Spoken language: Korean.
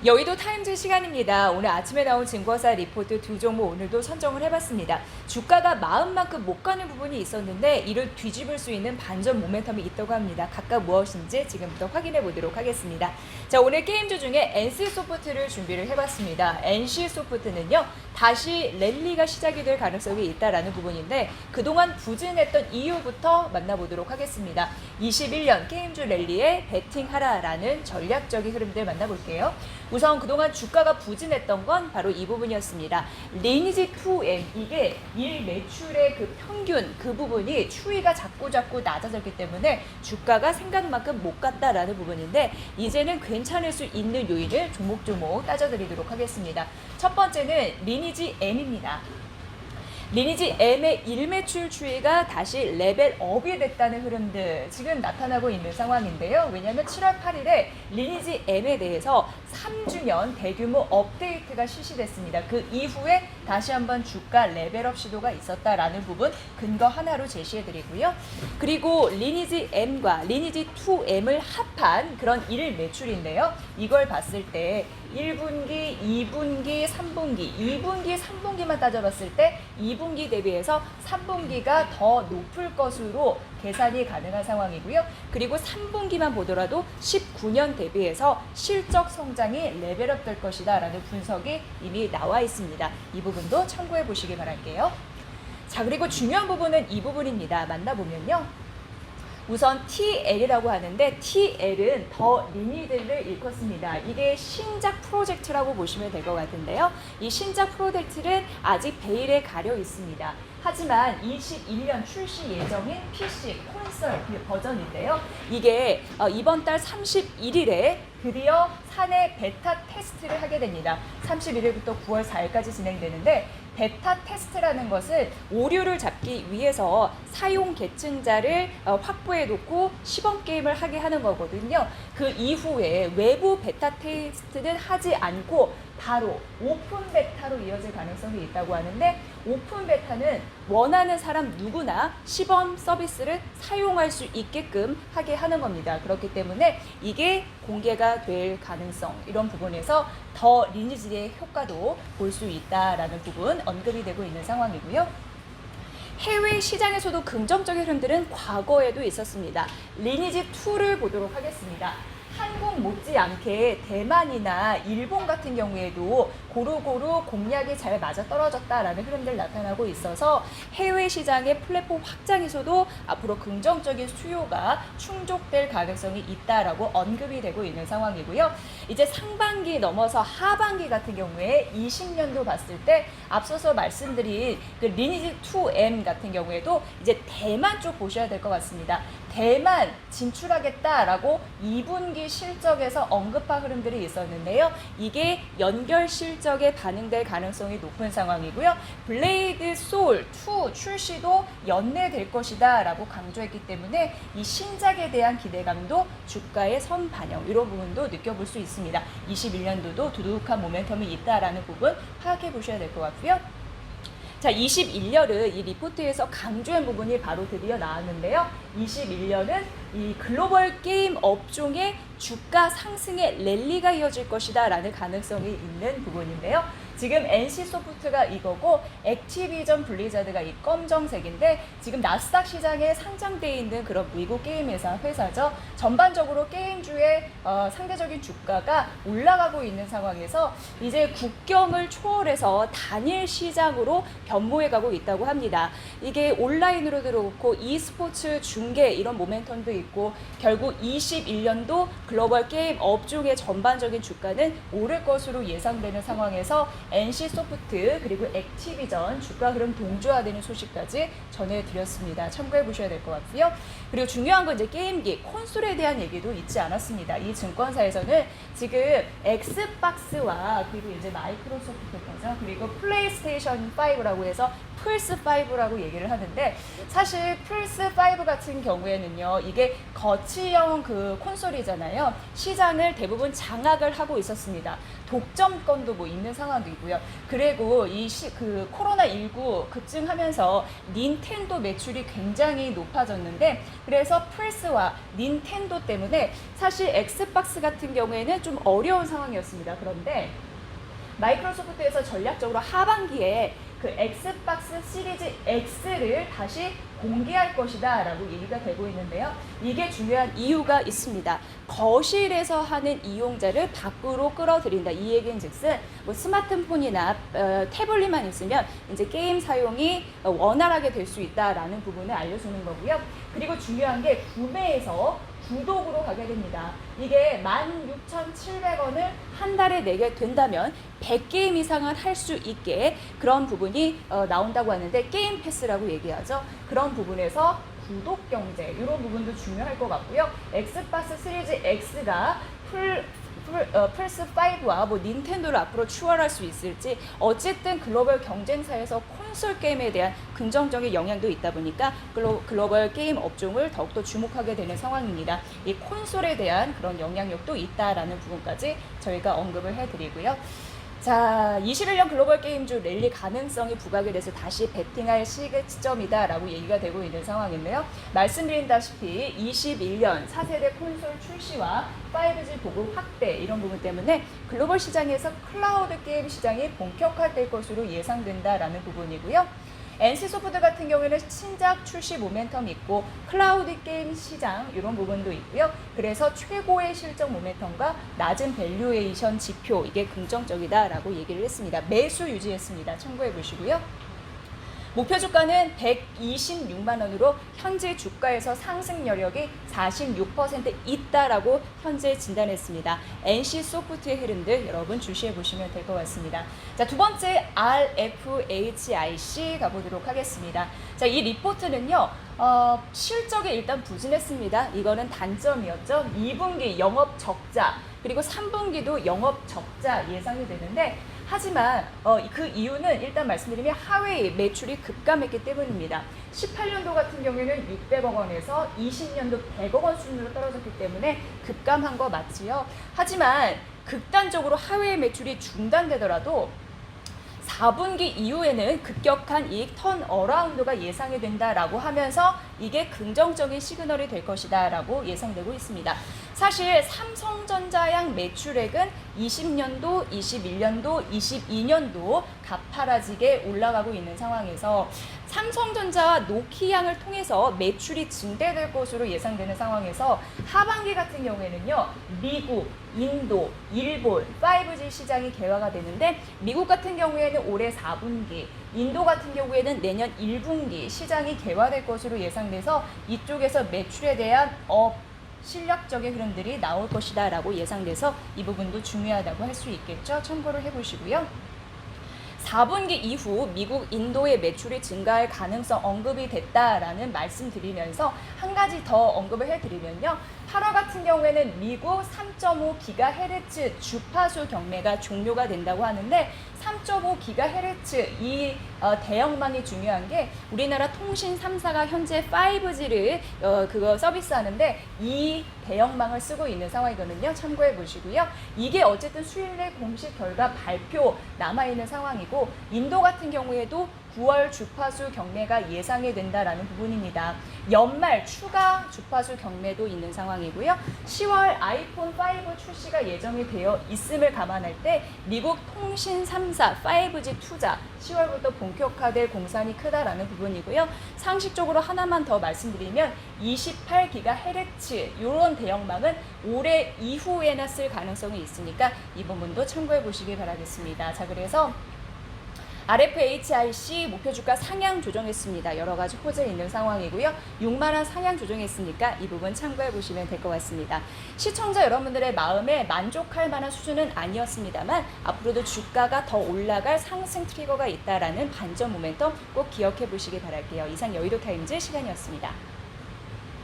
여의도 타임즈 시간입니다. 오늘 아침에 나온 증거사 리포트 두 종목 오늘도 선정을 해봤습니다. 주가가 마음만큼 못 가는 부분이 있었는데 이를 뒤집을 수 있는 반전 모멘텀이 있다고 합니다. 각각 무엇인지 지금부터 확인해 보도록 하겠습니다. 자, 오늘 게임주 중에 NC소프트를 준비를 해봤습니다. NC소프트는요, 다시 랠리가 시작이 될 가능성이 있다라는 부분인데 그동안 부진했던 이유부터 만나보도록 하겠습니다. 21년 게임주 랠리에 베팅하라라는 전략적인 흐름들 만나볼게요. 우선 그동안 주가가 부진했던 건 바로 이 부분이었습니다. 리니지 2M, 이게 일 매출의 그 평균 그 부분이 추이가 자꾸 낮아졌기 때문에 주가가 생각만큼 못 갔다라는 부분인데 이제는 괜찮을 수 있는 요인을 조목조목 따져드리도록 하겠습니다. 첫 번째는 리니지 M입니다. 리니지 M의 일매출 추이가 다시 레벨업이 됐다는 흐름들 지금 나타나고 있는 상황인데요. 왜냐하면 7월 8일에 리니지 M에 대해서 3주년 대규모 업데이트가 실시됐습니다. 그 이후에 다시 한번 주가 레벨업 시도가 있었다라는 부분 근거 하나로 제시해드리고요. 그리고 리니지 M과 리니지 2M을 합한 그런 일 매출인데요. 이걸 봤을 때 1분기, 2분기, 3분기, 2분기, 3분기만 따져봤을 때 2분기 대비해서 3분기가 더 높을 것으로 계산이 가능한 상황이고요. 그리고 3분기만 보더라도 19년 대비해서 실적 성장이 레벨업 될 것이다 라는 분석이 이미 나와 있습니다. 이 부분도 참고해 보시기 바랄게요. 자, 그리고 중요한 부분은 이 부분입니다. 만나보면요. 우선 TL이라고 하는데 TL은 더 리니드를 일컫습니다. 이게 신작 프로젝트라고 보시면 될 것 같은데요. 이 신작 프로젝트는 아직 베일에 가려 있습니다. 하지만 21년 출시 예정인 PC 콘솔 버전인데요. 이게 이번 달 31일에 드디어 사내 베타 테스트를 하게 됩니다. 31일부터 9월 4일까지 진행되는데 베타 테스트라는 것은 오류를 잡기 위해서 사용 계층자를 확보해 놓고 시범 게임을 하게 하는 거거든요. 그 이후에 외부 베타 테스트는 하지 않고 바로 오픈 베타로 이어질 가능성이 있다고 하는데 오픈 베타는 원하는 사람 누구나 시범 서비스를 사용할 수 있게끔 하게 하는 겁니다. 그렇기 때문에 이게 공개가 될 가능성 이런 부분에서 더 리니지의 효과도 볼 수 있다라는 부분 언급이 되고 있는 상황이고요. 해외 시장에서도 긍정적인 흐름들은 과거에도 있었습니다. 리니지 2를 보도록 하겠습니다. 한국 못지않게 대만이나 일본 같은 경우에도 고루고루 공략이 잘 맞아떨어졌다라는 흐름들 나타나고 있어서 해외 시장의 플랫폼 확장에서도 앞으로 긍정적인 수요가 충족될 가능성이 있다라고 언급이 되고 있는 상황이고요. 이제 상반기 넘어서 하반기 같은 경우에 20년도 봤을 때 앞서서 말씀드린 그 리니지 2M 같은 경우에도 이제 대만 쪽 보셔야 될 것 같습니다. 대만 진출하겠다라고 2분기 실적에서 언급한 흐름들이 있었는데요. 이게 연결 실적에 반영될 가능성이 높은 상황이고요. 블레이드 소울 2 출시도 연내될 것이다 라고 강조했기 때문에 이 신작에 대한 기대감도 주가의 선반영 이런 부분도 느껴볼 수 있습니다. 21년도도 두둑한 모멘텀이 있다라는 부분 파악해 보셔야 될 것 같고요. 자, 21년은 이 리포트에서 강조한 부분이 바로 드디어 나왔는데요. 21년은 이 글로벌 게임 업종의 주가 상승의 랠리가 이어질 것이다 라는 가능성이 있는 부분인데요. 지금 NC소프트가 이거고 액티비전 블리자드가 이 검정색인데 지금 나스닥 시장에 상장되어 있는 그런 미국 게임 회사죠. 전반적으로 게임주의 상대적인 주가가 올라가고 있는 상황에서 이제 국경을 초월해서 단일 시장으로 변모해가고 있다고 합니다. 이게 온라인으로 들어오고 e스포츠 중계 이런 모멘텀도 있고 결국 21년도 글로벌 게임 업종의 전반적인 주가는 오를 것으로 예상되는 상황에서 NC소프트 그리고 액티비전 주가 흐름 동조화되는 소식까지 전해드렸습니다. 참고해 보셔야 될 것 같고요. 그리고 중요한 건 이제 게임기, 콘솔에 대한 얘기도 잊지 않았습니다. 이 증권사에서는 지금 엑스박스와 그리고 이제 마이크로소프트까지 그리고 플레이스테이션 5라고 해서 플스5라고 얘기를 하는데 사실 플스5 같은 경우에는요 이게 거치형 그 콘솔이잖아요. 보면 시장을 대부분 장악을 하고 있었습니다. 독점권도 뭐 있는 상황이고요. 그리고 그 코로나19 급증하면서 닌텐도 매출이 굉장히 높아졌는데, 그래서 플스와 닌텐도 때문에 사실 엑스박스 같은 경우에는 좀 어려운 상황이었습니다. 그런데 마이크로소프트에서 전략적으로 하반기에 그 엑스박스 시리즈 X를 다시 공개할 것이다 라고 얘기가 되고 있는데요. 이게 중요한 이유가 있습니다. 거실에서 하는 이용자를 밖으로 끌어들인다. 이 얘기는 즉슨 뭐 스마트폰이나 태블릿만 있으면 이제 게임 사용이 원활하게 될 수 있다라는 부분을 알려주는 거고요. 그리고 중요한 게 구매에서 구독으로 가게 됩니다. 이게 16,700원을 한 달에 내게 된다면 100게임 이상을 할 수 있게 그런 부분이 나온다고 하는데, 게임 패스라고 얘기하죠. 그런 부분에서 구독 경제, 이런 부분도 중요할 것 같고요. 엑스박스 시리즈 X가 플스5와 뭐 닌텐도를 앞으로 추월할 수 있을지, 어쨌든 글로벌 경쟁사에서 콘솔 게임에 대한 긍정적인 영향도 있다 보니까 글로벌 게임 업종을 더욱더 주목하게 되는 상황입니다. 이 콘솔에 대한 그런 영향력도 있다라는 부분까지 저희가 언급을 해드리고요. 자, 21년 글로벌 게임주 랠리 가능성이 부각이 돼서 다시 베팅할 시점이다라고 얘기가 되고 있는 상황인데요. 말씀드린다시피 21년 4세대 콘솔 출시와 5G 보급 확대, 이런 부분 때문에 글로벌 시장에서 클라우드 게임 시장이 본격화될 것으로 예상된다라는 부분이고요. NC소프트 같은 경우에는 신작 출시 모멘텀이 있고 클라우드 게임 시장 이런 부분도 있고요. 그래서 최고의 실적 모멘텀과 낮은 밸류에이션 지표, 이게 긍정적이다라고 얘기를 했습니다. 매수 유지했습니다. 참고해 보시고요. 목표 주가는 126만 원으로 현재 주가에서 상승 여력이 46% 있다라고 현재 진단했습니다. NC소프트의 흐름들 여러분 주시해 보시면 될 것 같습니다. 자, 두 번째 RFHIC 가보도록 하겠습니다. 자, 이 리포트는요, 실적이 일단 부진했습니다. 이거는 단점이었죠. 2분기 영업 적자, 그리고 3분기도 영업 적자 예상이 되는데, 하지만 그 이유는 일단 말씀드리면 하웨이 매출이 급감했기 때문입니다. 18년도 같은 경우에는 600억 원에서 20년도 100억 원 수준으로 떨어졌기 때문에 급감한 거 맞지요. 하지만 극단적으로 하웨이 매출이 중단되더라도 4분기 이후에는 급격한 이익 턴어라운드가 예상이 된다라고 하면서 이게 긍정적인 시그널이 될 것이다라고 예상되고 있습니다. 사실 삼성전자양 매출액은 20년도, 21년도, 22년도 가파라지게 올라가고 있는 상황에서 삼성전자와 노키양을 통해서 매출이 증대될 것으로 예상되는 상황에서 하반기 같은 경우에는요, 미국, 인도, 일본 5G 시장이 개화가 되는데, 미국 같은 경우에는 올해 4분기, 인도 같은 경우에는 내년 1분기 시장이 개화될 것으로 예상돼서 이쪽에서 매출에 대한 실력적인 흐름들이 나올 것이다 라고 예상돼서 이 부분도 중요하다고 할 수 있겠죠. 참고를 해보시고요. 4분기 이후 미국, 인도의 매출이 증가할 가능성 언급이 됐다라는 말씀드리면서 한 가지 더 언급을 해드리면요. 8월 같은 경우에는 미국 3.5GHz 주파수 경매가 종료가 된다고 하는데, 3.5GHz 이 대형망이 중요한 게, 우리나라 통신 3사가 현재 5G를 그거 서비스하는데 이 대형망을 쓰고 있는 상황이거든요. 참고해 보시고요. 이게 어쨌든 수요일 내 공식 결과 발표 남아있는 상황이고, 인도 같은 경우에도 9월 주파수 경매가 예상이 된다라는 부분입니다. 연말 추가 주파수 경매도 있는 상황이고요. 10월 아이폰 5 출시가 예정이 되어 있음을 감안할 때 미국 통신 3사 5G 투자 10월부터 본격화될 공산이 크다라는 부분이고요. 상식적으로 하나만 더 말씀드리면 28GHz 이런 대형망은 올해 이후에나 쓸 가능성이 있으니까 이 부분도 참고해 보시기 바라겠습니다. 자, 그래서 RFHIC 목표 주가 상향 조정했습니다. 여러 가지 호재 있는 상황이고요. 6만 원 상향 조정했으니까 이 부분 참고해 보시면 될 것 같습니다. 시청자 여러분들의 마음에 만족할 만한 수준은 아니었습니다만 앞으로도 주가가 더 올라갈 상승 트리거가 있다라는 반전 모멘텀 꼭 기억해 보시기 바랄게요. 이상 여의도 타임즈 시간이었습니다.